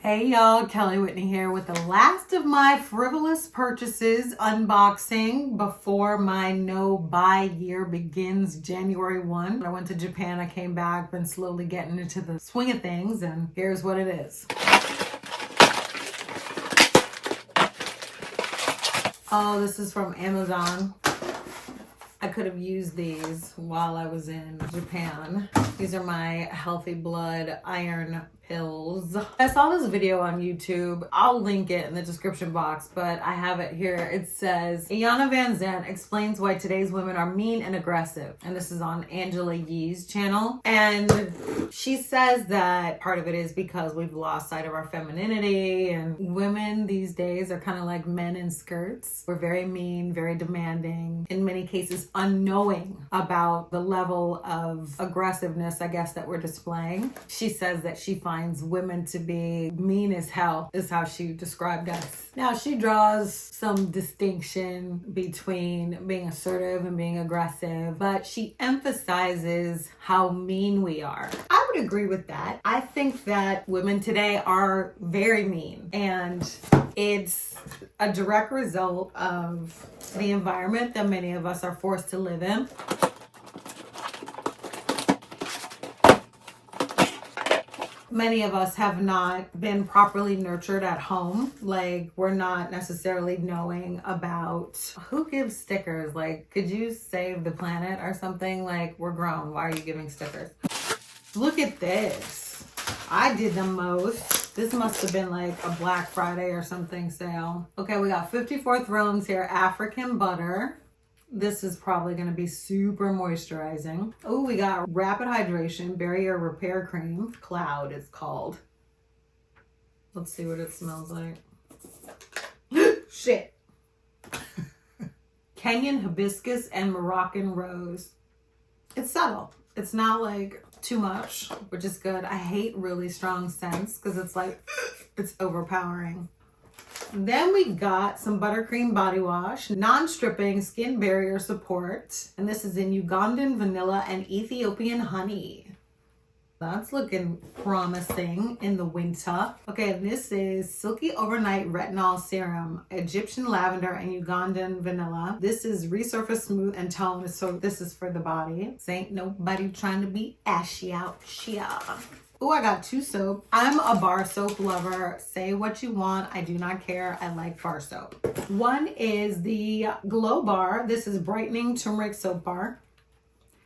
Hey y'all, Kelly Whitney here with the last of my frivolous purchases unboxing before my no buy year begins January 1. I went to Japan, I came back, been slowly getting into the swing of things, and here's what it is. Oh, this is from Amazon. I could have used these while I was in Japan. These are my healthy blood iron pills. I saw this video on YouTube. I'll link it in the description box, but I have it here. It says, Iyanla Vanzant explains why today's women are mean and aggressive. And this is on Angela Yee's channel. And she says that part of it is because we've lost sight of our femininity, and women these days are kind of like men in skirts. We're very mean, very demanding, in many cases unknowing about the level of aggressiveness, I guess, that we're displaying. She says that she finds women to be mean as hell, is how she described us. Now, she draws some distinction between being assertive and being aggressive, but she emphasizes how mean we are. I would agree with that. I think that women today are very mean, and it's a direct result of the environment that many of us are forced to live in. Many of us have not been properly nurtured at home. Like, we're not necessarily knowing about who gives stickers. Like, could you save the planet or something? Like, we're grown. Why are you giving stickers? Look at this. I did the most. This must have been like a Black Friday or something sale. Okay, we got 54 Thrones here, African butter. This is probably going to be super moisturizing. Oh, we got Rapid Hydration Barrier Repair Cream. Cloud it's called. Let's see what it smells like. Shit. Kenyan hibiscus and Moroccan rose. It's subtle. It's not like too much, which is good. I hate really strong scents because it's like, it's overpowering. Then we got some buttercream body wash, non-stripping skin barrier support. And this is in Ugandan vanilla and Ethiopian honey. That's looking promising in the winter. Okay, this is Silky Overnight Retinol Serum, Egyptian lavender and Ugandan vanilla. This is resurface smooth and toned, so this is for the body. This ain't nobody trying to be ashy out here. Oh, I got 2 soap. I'm a bar soap lover. Say what you want. I do not care. I like bar soap. One is the Glow Bar. This is brightening turmeric soap bar.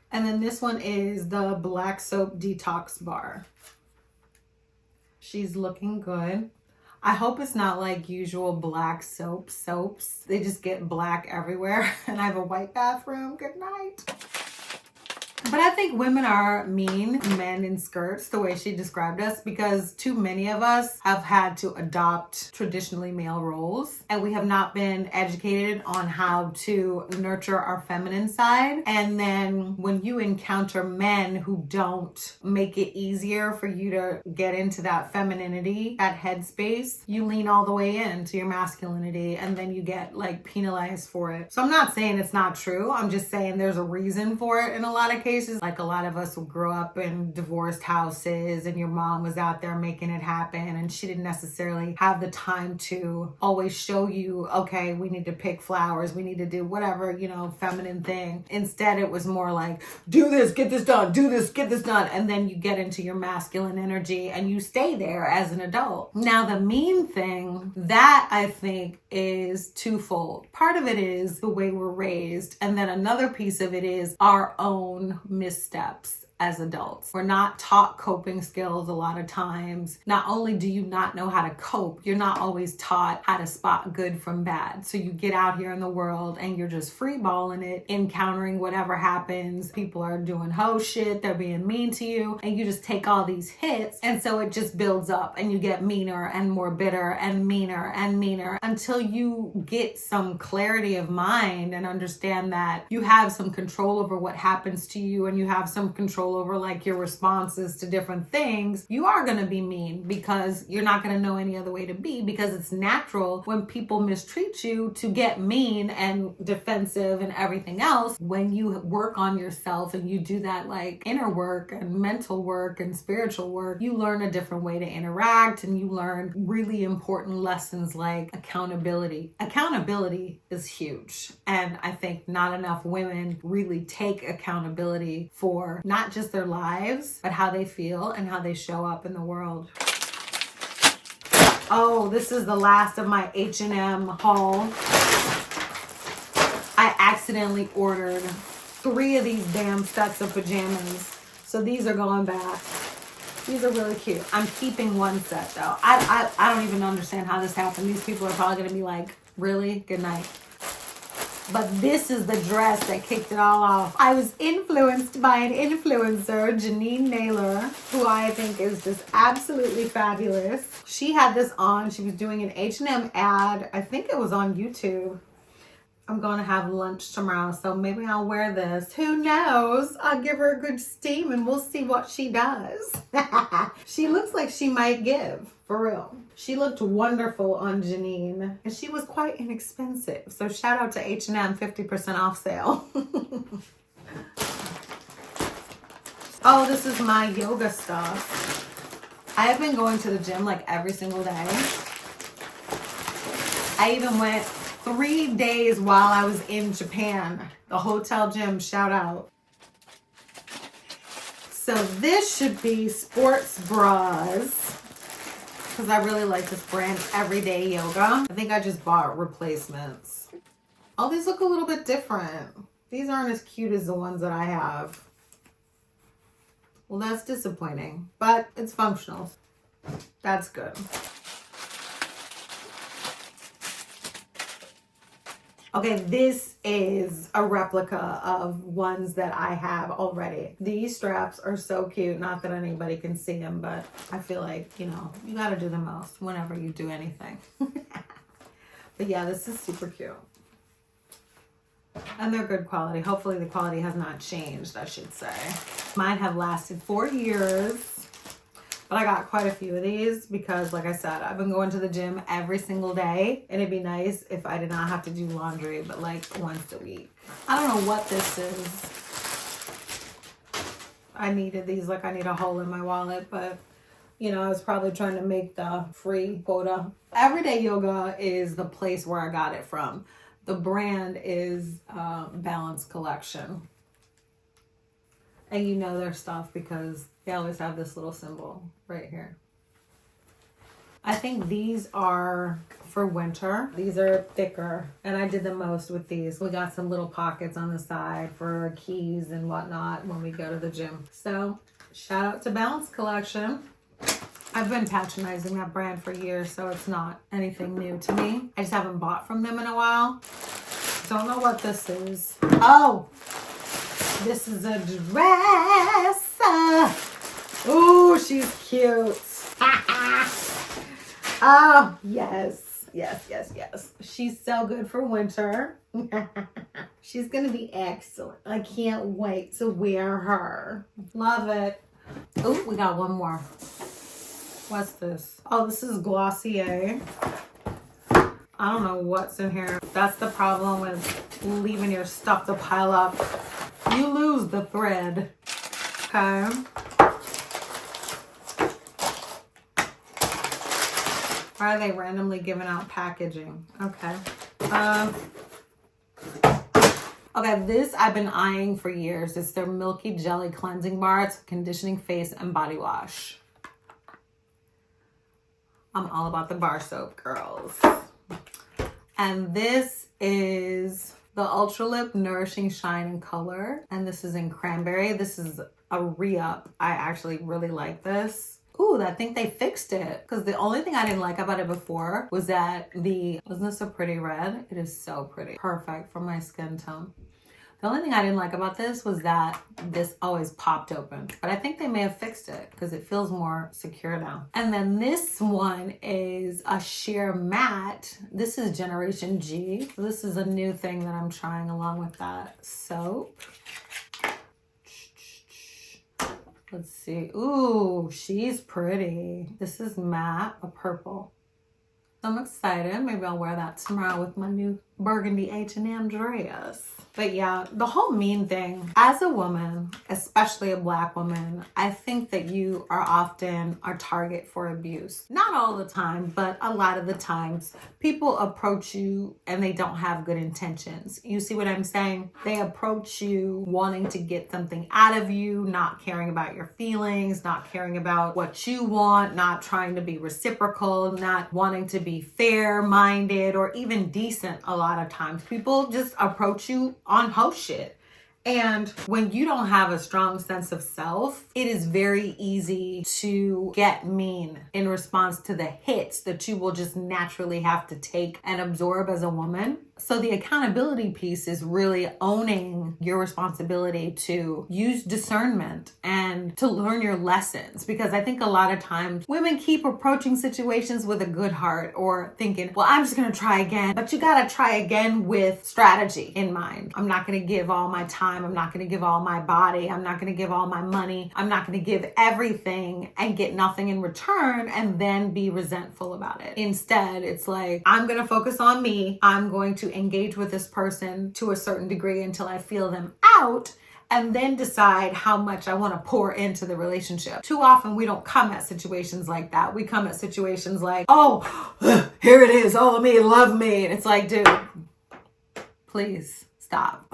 And then this one is the black soap detox bar. She's looking good. I hope it's not like usual black soaps. They just get black everywhere. And I have a white bathroom. Good night. But I think women are mean men in skirts, the way she described us, because too many of us have had to adopt traditionally male roles, and we have not been educated on how to nurture our feminine side. And then when you encounter men who don't make it easier for you to get into that femininity, that headspace, you lean all the way into your masculinity, and then you get like penalized for it. So I'm not saying it's not true. I'm just saying there's a reason for it in a lot of cases. Like, a lot of us will grow up in divorced houses, and your mom was out there making it happen, and she didn't necessarily have the time to always show you, okay, we need to pick flowers, we need to do whatever, you know, feminine thing. Instead, it was more like, do this, get this done, do this, get this done. And then you get into your masculine energy and you stay there as an adult. Now, the mean thing, that I think is twofold. Part of it is the way we're raised, and then another piece of it is our own missteps as adults. We're not taught coping skills a lot of times. Not only do you not know how to cope, you're not always taught how to spot good from bad. So you get out here in the world and you're just freeballing it, encountering whatever happens. People are doing hoe shit, they're being mean to you, and you just take all these hits, and so it just builds up and you get meaner and more bitter and meaner until you get some clarity of mind and understand that you have some control over what happens to you, and you have some control control over like your responses to different things, you are going to be mean because you're not going to know any other way to be, because it's natural when people mistreat you to get mean and defensive and everything else. When you work on yourself and you do that like inner work and mental work and spiritual work, you learn a different way to interact, and you learn really important lessons like accountability. Accountability is huge. And I think not enough women really take accountability for not just their lives, but how they feel and how they show up in the world. Oh, this is the last of my H&M haul. I accidentally ordered 3 of these damn sets of pajamas. So these are going back. These are really cute. I'm keeping one set though. I don't even understand how this happened. These people are probably gonna be like, really? Good night. But this is the dress that kicked it all off. I was influenced by an influencer, Janine Naylor, who I think is just absolutely fabulous. She had this on. She was doing an H&M ad. I think it was on YouTube. I'm going to have lunch tomorrow, so maybe I'll wear this. Who knows? I'll give her a good steam and we'll see what she does. She looks like she might give, for real. She looked wonderful on Janine, and she was quite inexpensive. So shout out to H&M, 50% off sale. Oh, this is my yoga stuff. I have been going to the gym like every single day. I even went 3 days while I was in Japan. The hotel gym, shout out. So this should be sports bras, because I really like this brand, Everyday Yoga. I think I just bought replacements. Oh, these look a little bit different. These aren't as cute as the ones that I have. Well, that's disappointing, but it's functional. That's good. Okay, this is a replica of ones that I have already. These straps are so cute. Not that anybody can see them, but I feel like, you know, you gotta do the most whenever you do anything. But yeah, this is super cute. And they're good quality. Hopefully the quality has not changed, I should say. Mine have lasted 4 years. But I got quite a few of these because, like I said, I've been going to the gym every single day. And it'd be nice if I did not have to do laundry, but like once a week. I don't know what this is. I needed these, like I need a hole in my wallet, but you know, I was probably trying to make the free quota. Everyday Yoga is the place where I got it from. The brand is Balance Collection. And you know their stuff because they always have this little symbol right here. I think these are for winter. These are thicker, and I did the most with these. We got some little pockets on the side for keys and whatnot when we go to the gym. So shout out to Balance Collection. I've been patronizing that brand for years, so it's not anything new to me. I just haven't bought from them in a while. Don't know what this is. Oh! This is a dress. Oh, she's cute. Oh, yes. Yes, yes, yes. She's so good for winter. She's going to be excellent. I can't wait to wear her. Love it. Oh, we got one more. What's this? Oh, this is Glossier. I don't know what's in here. That's the problem with leaving your stuff to pile up. You lose the thread. Okay. Why are they randomly giving out packaging? Okay. Okay, this I've been eyeing for years. It's their Milky Jelly Cleansing Bar. It's a conditioning face and body wash. I'm all about the bar soap, girls. And this is the Ultra Lip Nourishing Shine and Color. And this is in Cranberry. This is a re-up. I actually really like this. Ooh, I think they fixed it. Because the only thing I didn't like about it before was that wasn't this a pretty red? It is so pretty. Perfect for my skin tone. The only thing I didn't like about this was that this always popped open. But I think they may have fixed it because it feels more secure now. And then this one is a sheer matte. This is Generation G. So this is a new thing that I'm trying along with that soap. Let's see. Ooh, she's pretty. This is matte, a purple. I'm excited. Maybe I'll wear that tomorrow with my new burgundy H&M dress. But yeah, the whole mean thing, as a woman, especially a Black woman, I think that you are often a target for abuse. Not all the time, but a lot of the times people approach you and they don't have good intentions. You see what I'm saying? They approach you wanting to get something out of you, not caring about your feelings, not caring about what you want, not trying to be reciprocal, not wanting to be fair-minded or even decent. A lot of times people just approach you on hoe shit. And when you don't have a strong sense of self, it is very easy to get mean in response to the hits that you will just naturally have to take and absorb as a woman. So the accountability piece is really owning your responsibility to use discernment and to learn your lessons. Because I think a lot of times women keep approaching situations with a good heart or thinking, well, I'm just going to try again. But you got to try again with strategy in mind. I'm not going to give all my time. I'm not going to give all my body. I'm not going to give all my money. I'm not going to give everything and get nothing in return and then be resentful about it. Instead, it's like, I'm going to focus on me. I'm going to engage with this person to a certain degree until I feel them out, and then decide how much I want to pour into the relationship. Too often we don't come at situations like that. We come at situations like, oh, here it is, all of me, love me. And it's like, dude, please stop.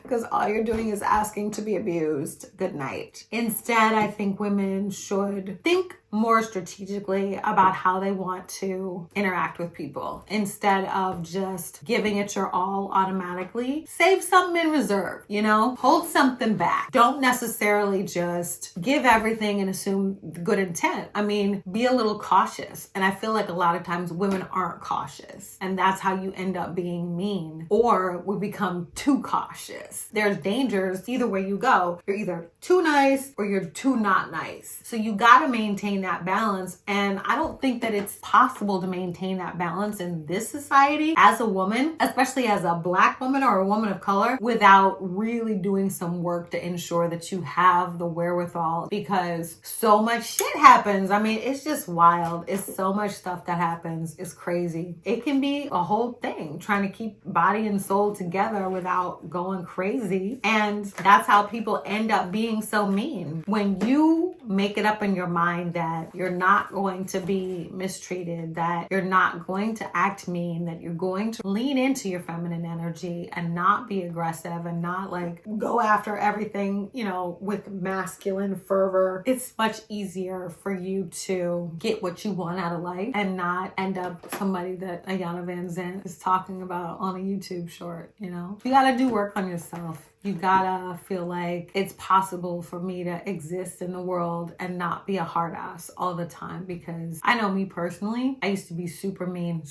Because all you're doing is asking to be abused. Good night. Instead, I think women should think more strategically about how they want to interact with people instead of just giving it your all automatically. Save something in reserve, you know? Hold something back. Don't necessarily just give everything and assume good intent. I mean, be a little cautious. And I feel like a lot of times women aren't cautious. And that's how you end up being mean, or we become too cautious. There's dangers either way you go. You're either too nice or you're too not nice. So you got to maintain that balance. And I don't think that it's possible to maintain that balance in this society as a woman, especially as a Black woman or a woman of color, without really doing some work to ensure that you have the wherewithal, because so much shit happens. I mean, it's just wild. It's so much stuff that happens. It's crazy. It can be a whole thing trying to keep body and soul together without going crazy. And that's how people end up being so mean. When you make it up in your mind that you're not going to be mistreated, that you're not going to act mean, that you're going to lean into your feminine energy and not be aggressive and not like go after everything, you know, with masculine fervor, it's much easier for you to get what you want out of life and not end up somebody that Iyanla Vanzant is talking about on a YouTube short, you know? You gotta do work on yourself. You gotta feel like it's possible for me to exist in the world and not be a hard ass all the time. Because I know me personally, I used to be super mean.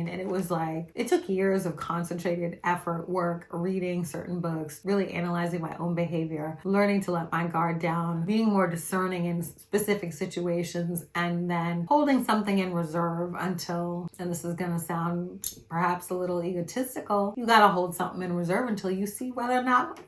And it was like, it took years of concentrated effort, work, reading certain books, really analyzing my own behavior, learning to let my guard down, being more discerning in specific situations, and then holding something in reserve until, and this is gonna sound perhaps a little egotistical, you gotta hold something in reserve until you see whether or not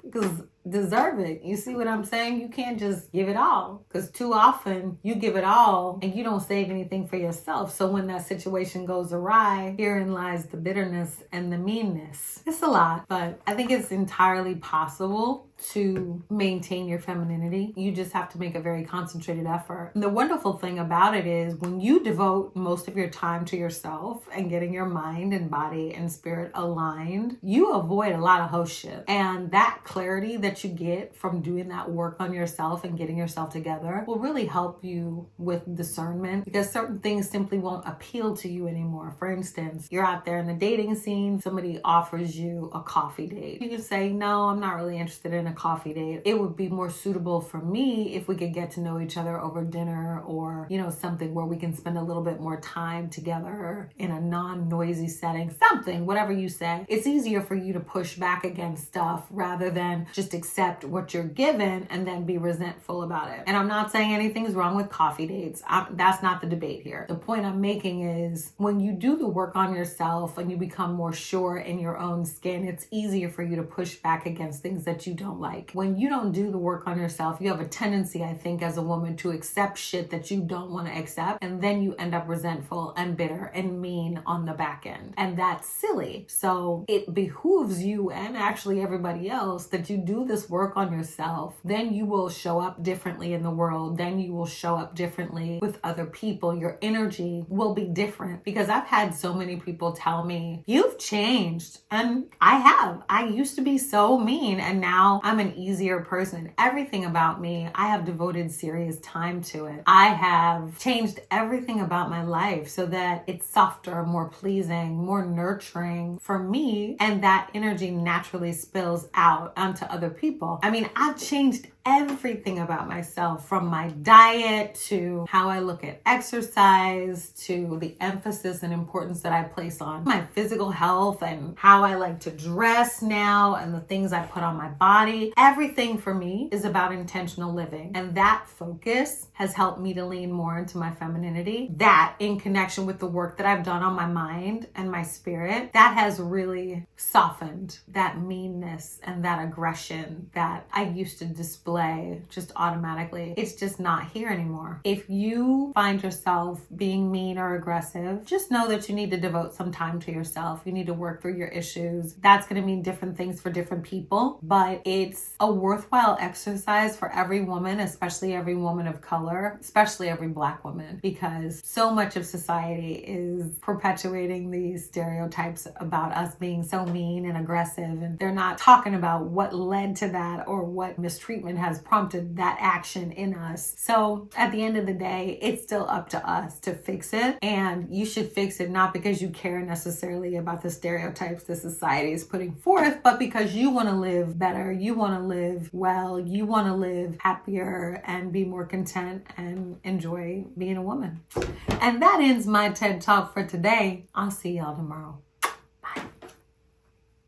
deserve it. You see what I'm saying? You can't just give it all, because too often you give it all and you don't save anything for yourself. So when that situation goes awry, herein lies the bitterness and the meanness. It's a lot, but I think it's entirely possible to maintain your femininity. You just have to make a very concentrated effort. And the wonderful thing about it is when you devote most of your time to yourself and getting your mind and body and spirit aligned, you avoid a lot of host shit. And that clarity that you get from doing that work on yourself and getting yourself together will really help you with discernment, because certain things simply won't appeal to you anymore. For instance, you're out there in the dating scene, somebody offers you a coffee date. You can say, no, I'm not really interested in a coffee date. It would be more suitable for me if we could get to know each other over dinner, or, you know, something where we can spend a little bit more time together in a non-noisy setting, something, whatever you say. It's easier for you to push back against stuff rather than just accept what you're given and then be resentful about it. And I'm not saying anything's wrong with coffee dates. That's not the debate here. The point I'm making is when you do the work on yourself and you become more sure in your own skin, it's easier for you to push back against things that you don't like. When you don't do the work on yourself, you have a tendency, I think, as a woman to accept shit that you don't want to accept, and then you end up resentful and bitter and mean on the back end. And that's silly. So it behooves you and actually everybody else that you do this work on yourself. Then you will show up differently in the world. Then you will show up differently with other people. Your energy will be different, because I've had so many people tell me, you've changed. And I have. I used to be so mean, and now I'm an easier person. Everything about me, I have devoted serious time to it. I have changed everything about my life so that it's softer, more pleasing, more nurturing for me, and that energy naturally spills out onto other people. I mean, I've changed everything about myself, from my diet to how I look at exercise to the emphasis and importance that I place on my physical health and how I like to dress now and the things I put on my body. Everything for me is about intentional living, and that focus has helped me to lean more into my femininity. That, in connection with the work that I've done on my mind and my spirit, that has really softened that meanness and that aggression that I used to display just automatically. It's just not here anymore. If you find yourself being mean or aggressive, just know that you need to devote some time to yourself. You need to work through your issues. That's going to mean different things for different people, but it's a worthwhile exercise for every woman, especially every woman of color, especially every Black woman, because so much of society is perpetuating these stereotypes about us being so mean and aggressive, and they're not talking about what led to that or what mistreatment has prompted that action in us. So at the end of the day, it's still up to us to fix it, and you should fix it not because you care necessarily about the stereotypes that society is putting forth, but because you want to live better, you want to live well, you want to live happier and be more content and enjoy being a woman. And that ends my TED Talk for today. I'll see y'all tomorrow.